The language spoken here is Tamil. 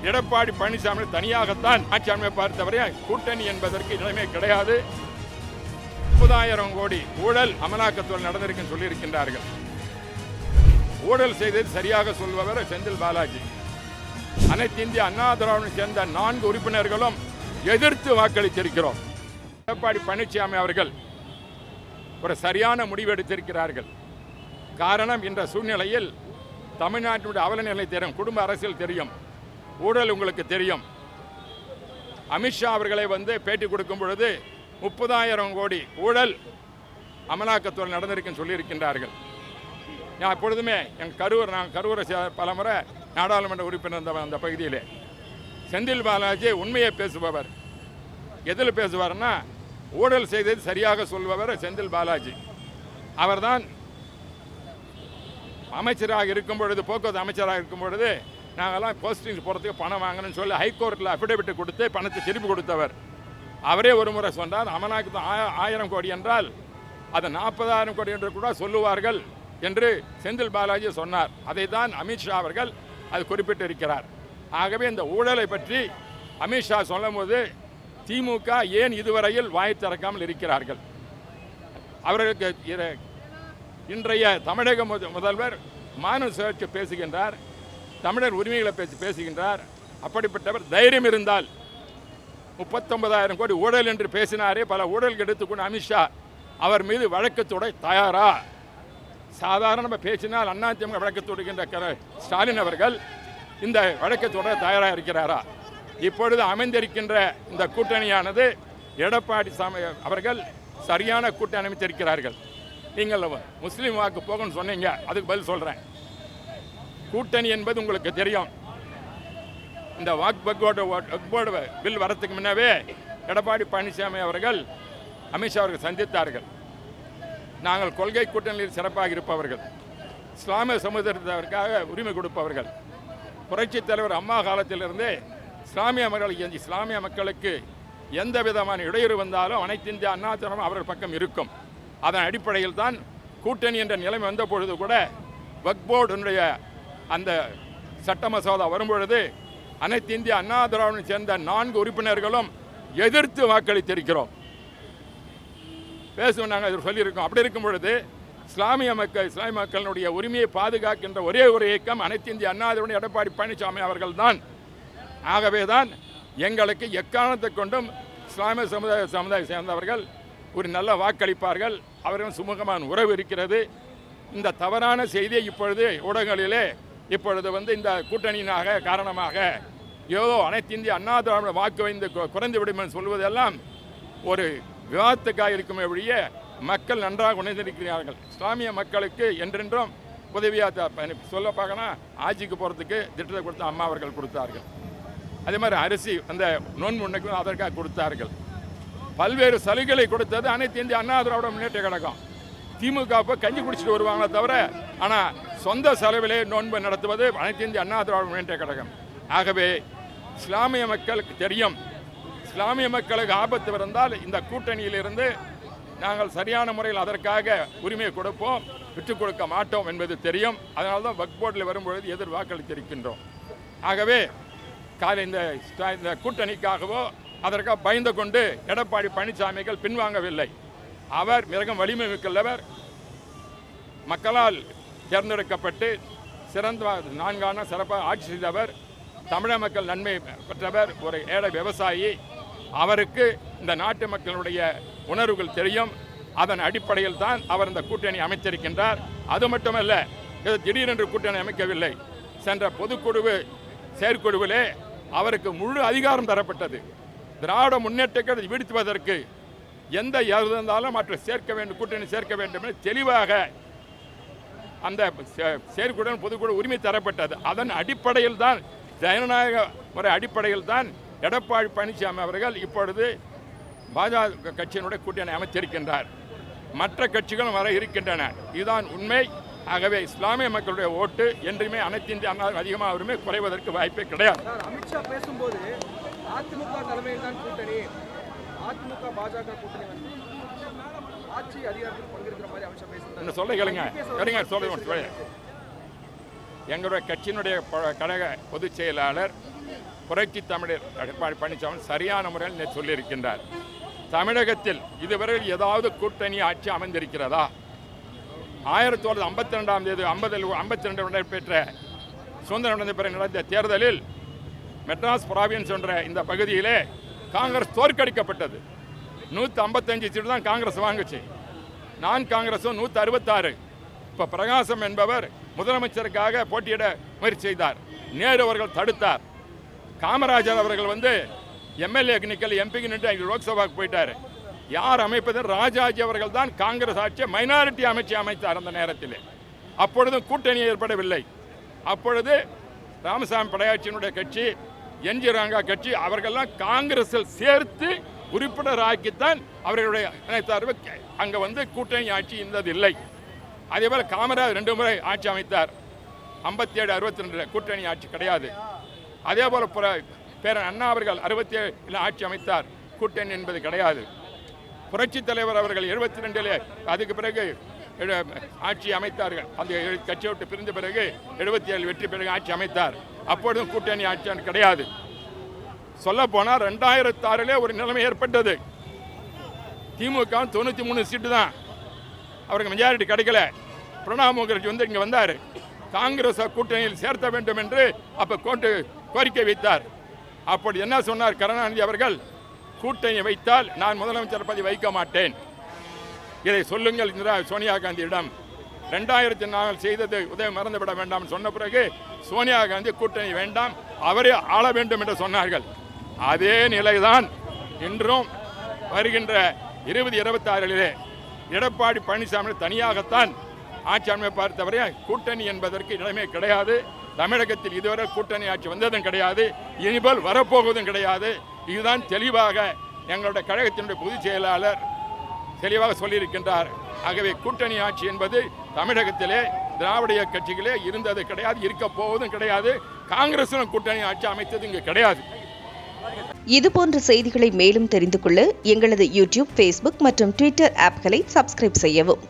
எடப்பாடி பழனிசாமி தனியாகத்தான் ஆட்சி அமைப்பார் தவிர கூட்டணி என்பதற்கு இடமே கிடையாது. 30,000 கோடி ஊழல் அமலாக்கத்துறை நடந்திருக்குன்னு சொல்லியிருக்கின்றார்கள். ஊழல் செய்தது சரியாக சொல்பவர் செந்தில் பாலாஜி. அனைத்து இந்திய அண்ணா திராவிட சேர்ந்த 4 உறுப்பினர்களும் எதிர்த்து வாக்களித்திருக்கிறோம். எடப்பாடி பழனிசாமி அவர்கள் ஒரு சரியான முடிவு எடுத்திருக்கிறார்கள். காரணம், இந்த சூழ்நிலையில் தமிழ்நாட்டினுடைய அவல நிலை தெரியும், குடும்ப அரசியல் தெரியும், ஊழல் உங்களுக்கு தெரியும். அமித்ஷா அவர்களை பேட்டி கொடுக்கும் பொழுது 30,000 கோடி ஊழல் அமலாக்கத்துறை நடந்திருக்குன்னு சொல்லியிருக்கின்றார்கள். நான் எப்பொழுதுமே நான் கரூரை பல முறை நாடாளுமன்ற உறுப்பினர் அந்த பகுதியிலே செந்தில் பாலாஜி உண்மையை பேசுபவர். எதில் பேசுவார்னா, ஊழல் செய்தது சரியாக சொல்பவர் செந்தில் பாலாஜி. அவர்தான் அமைச்சராக இருக்கும் பொழுது, போக்குவரத்து அமைச்சராக இருக்கும் பொழுது, நாங்கள்லாம் போஸ்டிங் போகிறதுக்கு பணம் வாங்கணும்னு சொல்லி ஹைகோர்ட்டில் அஃபிடவிட் கொடுத்து பணத்தை திருப்பி கொடுத்தவர். அவரே ஒரு முறை சொன்னார், அமலாக்கத்துறை 1000 கோடி என்றால் அதை 40,000 கோடி என்று கூட சொல்லுவார்கள் என்று செந்தில் பாலாஜி சொன்னார். அதை தான் அமித்ஷா அவர்கள் அது குறிப்பிட்டிருக்கிறார். ஆகவே இந்த ஊழலை பற்றி அமித்ஷா சொல்லும் போது திமுக ஏன் இதுவரையில் வாய் திறக்காமல் இருக்கிறார்கள்? அவர்களுக்கு இன்றைய தமிழக முதல்வர் மாநில சுழற்சி பேசுகின்றார், தமிழர் உரிமைகளை பேசுகின்றார். அப்படிப்பட்டவர் தைரியம் இருந்தால் 39,000 கோடி ஊழல் என்று பேசினாரே, பல ஊழல்கள் எடுத்துக்கொண்டு அமித்ஷா அவர் மீது வழக்கு தொட தயாரா? சாதாரண பேசினால் அதிமுக வழக்கு தொடுகின்ற ஸ்டாலின் அவர்கள் இந்த வழக்கு தொட தயாராக இருக்கிறாரா? இப்பொழுது அமைந்திருக்கின்ற இந்த கூட்டணியானது எடப்பாடி அவர்கள் சரியான கூட்டணி அமைத்திருக்கிறார்கள். நீங்கள் முஸ்லீம் வாக்கு போகணும்னு சொன்னீங்க, அதுக்கு பதில் சொல்கிறேன். கூட்டணி என்பது உங்களுக்கு தெரியும். இந்த வக்போர்டு பில் வரத்துக்கு முன்னவே எடப்பாடி பழனிசாமி அவர்கள் அமித்ஷா அவர்கள் சந்தித்தார்கள். நாங்கள் கொள்கை கூட்டணியில் சிறப்பாக இருப்பவர்கள், இஸ்லாமிய சமுதாயத்திற்காக உரிமை கொடுப்பவர்கள். புரட்சித் தலைவர் அம்மா காலத்திலிருந்தே இஸ்லாமிய மக்களுக்கு எந்த விதமான இடையூறு வந்தாலும் அனைத்து இந்திய அண்ணா திராவிட அவர்கள் பக்கம் இருக்கும். அதன் அடிப்படையில் தான் கூட்டணி என்ற நிலைமை வந்த பொழுது கூட வக்போர்டுடைய அந்த சட்ட மசோதா வரும்பொழுது அனைத்து இந்திய அண்ணா திராவிட சேர்ந்த 4 உறுப்பினர்களும் எதிர்த்து வாக்களித்திருக்கிறோம். பேசுவோம், நாங்கள் சொல்லியிருக்கோம். அப்படி இருக்கும் பொழுது இஸ்லாமிய மக்களுடைய உரிமையை பாதுகாக்கின்ற ஒரே ஒரு இயக்கம் அனைத்து இந்திய அண்ணா திராவிட எடப்பாடி பழனிசாமி அவர்கள் தான். ஆகவே தான் எங்களுக்கு எக்காரணத்தை கொண்டும் இஸ்லாமிய சமுதாயம் சேர்ந்தவர்கள் ஒரு நல்ல வாக்களிப்பார்கள், அவர்கள் சுமூகமான உறவு இருக்கிறது. இந்த தவறான செய்தியை இப்பொழுது ஊடகங்களிலே இப்பொழுது இந்த கூட்டணியினாக காரணமாக ஏதோ அனைத்து இந்திய அண்ணா திராவிட வாக்கு குறைந்து விடும் என்று சொல்வதெல்லாம் ஒரு விவாதத்துக்காக இருக்குமே ஒழிய மக்கள் நன்றாக உணர்ந்திருக்கிறார்கள். இஸ்லாமிய மக்களுக்கு என்றென்றும் உதவியாக சொல்ல பார்க்கணும். ஆட்சிக்கு போகிறதுக்கு திட்டத்தை கொடுத்த அம்மா அவர்கள் கொடுத்தார்கள். அதே மாதிரி அரிசி அந்த நோன்பு அதற்காக கொடுத்தார்கள். பல்வேறு சலுகைகளை கொடுத்தது அனைத்து இந்திய அண்ணா திராவிட முன்னேற்ற கழகம். திமுக கஞ்சி குடிச்சிட்டு வருவாங்களே தவிர, ஆனால் சொந்த செலவிலே நோன்பு நடத்துவது அனைத்து இந்திய அண்ணா திராவிட முன்னேற்ற கழகம். ஆகவே இஸ்லாமிய மக்களுக்கு தெரியும், இஸ்லாமிய மக்களுக்கு ஆபத்து இருந்தால் இந்த கூட்டணியிலிருந்து நாங்கள் சரியான முறையில் அதற்காக உரிமையை கொடுப்போம், விட்டுக் கொடுக்க மாட்டோம் என்பது தெரியும். அதனால தான் வக்ஃப் போர்டில் வரும்பொழுது எதிர் வாக்களித்திருக்கின்றோம். ஆகவே இந்த கூட்டணிக்காகவோ அதற்காக பயந்து கொண்டு எடப்பாடி பழனிசாமிகள் பின்வாங்கவில்லை. அவர் மிகவும் வலிமை மிக்கவர், மக்களால் தேர்ந்தெடுக்கப்பட்டு சிறந்த 4 ஆண்டு சிறப்பாக ஆட்சி செய்தவர், தமிழக மக்கள் நன்மை பெற்றவர், ஒரு ஏழை விவசாயி. அவருக்கு இந்த நாட்டு மக்களுடைய உணர்வுகள் தெரியும். அதன் அடிப்படையில் தான் அவர் இந்த கூட்டணி அமைத்திருக்கின்றார். அது மட்டுமல்ல, திடீரென்று கூட்டணி அமைக்கவில்லை. சென்ற பொதுக்குழு செயற்குழுவிலே அவருக்கு முழு அதிகாரம் தரப்பட்டது. திராவிட முன்னேற்ற கழகத்தை வீழ்த்துவதற்கு எந்த இருந்தாலும் மற்ற சேர்க்க வேண்டும், கூட்டணி சேர்க்க வேண்டும் என்று தெளிவாக அந்த செயற்குழு பொதுக்குழு உரிமை தரப்பட்டது. அதன் அடிப்படையில் தான், ஜனநாயக முறை அடிப்படையில் தான் எடப்பாடி பழனிசாமி அவர்கள் இப்பொழுது பாஜக கட்சியினுடைய கூட்டணி அமைத்திருக்கின்றார். மற்ற கட்சிகளும் வர இருக்கின்றன. இதுதான் உண்மை. ஆகவே இஸ்லாமிய மக்களுடைய ஓட்டு என்றுமே அனைத்து இந்திய அண்ணா அதிகமாக உரிமை குறைவதற்கு வாய்ப்பே கிடையாது. அமித்ஷா பேசும்போது அதிமுக தலைமையில் தான் கூட்டணி, அதிமுக பாஜக கூட்டணி ஆட்சி அதிகாரத்தில் பங்கெடுக்கிற மாதிரி அமித்ஷா பேசுகிறார். சொல்ல கேளுங்க சொல்லுங்க. எங்களுடைய கட்சியினுடைய கழக பொதுச் செயலாளர் புரட்சி தமிழர் எடப்பாடி பழனிசாமி சரியான முறையில் நேற்று சொல்லியிருக்கின்றார். தமிழகத்தில் இதுவரை ஏதாவது கூட்டணி ஆட்சி அமைந்திருக்கிறதா? 1952 52 நடைபெற்ற சுதந்திரம் நடந்த பிறகு நடந்த தேர்தலில் மெட்ராஸ் ப்ராவின்ஸ் என்ற இந்த பகுதியிலே காங்கிரஸ் தோற்கடிக்கப்பட்டது. 155 சீட்டு தான் காங்கிரஸ் வாங்குச்சு. நான் காங்கிரஸும் 166. இப்போ பிரகாசம் என்பவர் முதலமைச்சருக்காக போட்டியிட முயற்சி செய்தார். நேரு அவர்கள் தடுத்தார். காமராஜர் அவர்கள் எம்எல்ஏக்கு நிக்கல், எம்பிக்கு நின்று லோக்சபாவுக்கு போயிட்டார். யார் அமைப்பது? ராஜாஜி அவர்கள் தான் காங்கிரஸ் ஆட்சியை மைனாரிட்டி அமைச்சு அமைத்தார் அந்த நேரத்தில். அப்பொழுதும் கூட்டணி ஏற்படவில்லை. அப்பொழுது ராமசாமி படையாட்சியினுடைய கட்சி, என்ஜி ரங்கா கட்சி அவர்கள்லாம் காங்கிரஸில் சேர்த்து உறுப்பினர் ஆக்கித்தான் அவர்களுடைய அங்கே கூட்டணி ஆட்சி இருந்ததில்லை. அதேபோல் காமராஜர் 2 முறை ஆட்சி அமைத்தார். 57 62 கூட்டணி ஆட்சி கிடையாது. அதே போல் பேரன் அண்ணா அவர்கள் 67 ஆட்சி அமைத்தார். கூட்டணி என்பது கிடையாது. புரட்சி தலைவர் அவர்கள் 72 அதுக்கு பிறகு ஆட்சி அமைத்தார்கள். அந்த கட்சியை விட்டு பிரிந்த பிறகு 77 வெற்றி பிறகு ஆட்சி அமைத்தார். அப்பொழுதும் கூட்டணி ஆட்சி கிடையாது. சொல்ல போனால் 2006 ஒரு நிலைமை ஏற்பட்டது. திமுக 93 சீட்டு தான், அவருக்கு மெஜாரிட்டி கிடைக்கல. பிரணாப் முகர்ஜி இங்கே வந்தார். காங்கிரஸ் கூட்டணியில் சேர்த்த வேண்டும் என்று அப்போ கோரிக்கை வைத்தார். அப்படி என்ன சொன்னார் கருணாநிதி அவர்கள்? கூட்டணி வைத்தால் நான் முதலமைச்சர் பதவி வைக்க மாட்டேன், இதை சொல்லுங்கள் சோனியா காந்தியிடம். 2004 செய்தது உதயம் மறந்துவிட வேண்டாம் சொன்ன பிறகு சோனியா காந்தி கூட்டணி வேண்டாம், அவரே ஆள வேண்டும் என்று சொன்னார்கள். அதே நிலைதான் இன்றும் வருகின்ற 2026 எடப்பாடி பழனிசாமி தனியாகத்தான் ஆட்சி அமைப்பார் தவிர கூட்டணி என்பதற்கு இடமே கிடையாது. தமிழகத்தில் இதுவரை கூட்டணி ஆட்சி வந்ததும் கிடையாது, இனிபோல் வரப்போவதும் கிடையாது. இதுதான் தெளிவாக எங்களுடைய கழகத்தினுடைய பொதுச் செயலாளர் தெளிவாக சொல்லியிருக்கின்றார். ஆகவே கூட்டணி ஆட்சி என்பது தமிழகத்திலே திராவிட கட்சிகளே இருந்தது கிடையாது, இருக்க போவதும் கிடையாது. காங்கிரசும் கூட்டணி ஆட்சி அமைத்தது இங்கு கிடையாது. இதுபோன்ற செய்திகளை மேலும் தெரிந்து கொள்ள எங்களது யூடியூப், ஃபேஸ்புக் மற்றும் ட்விட்டர் ஆப்களை சப்ஸ்கிரைப் செய்யவும்.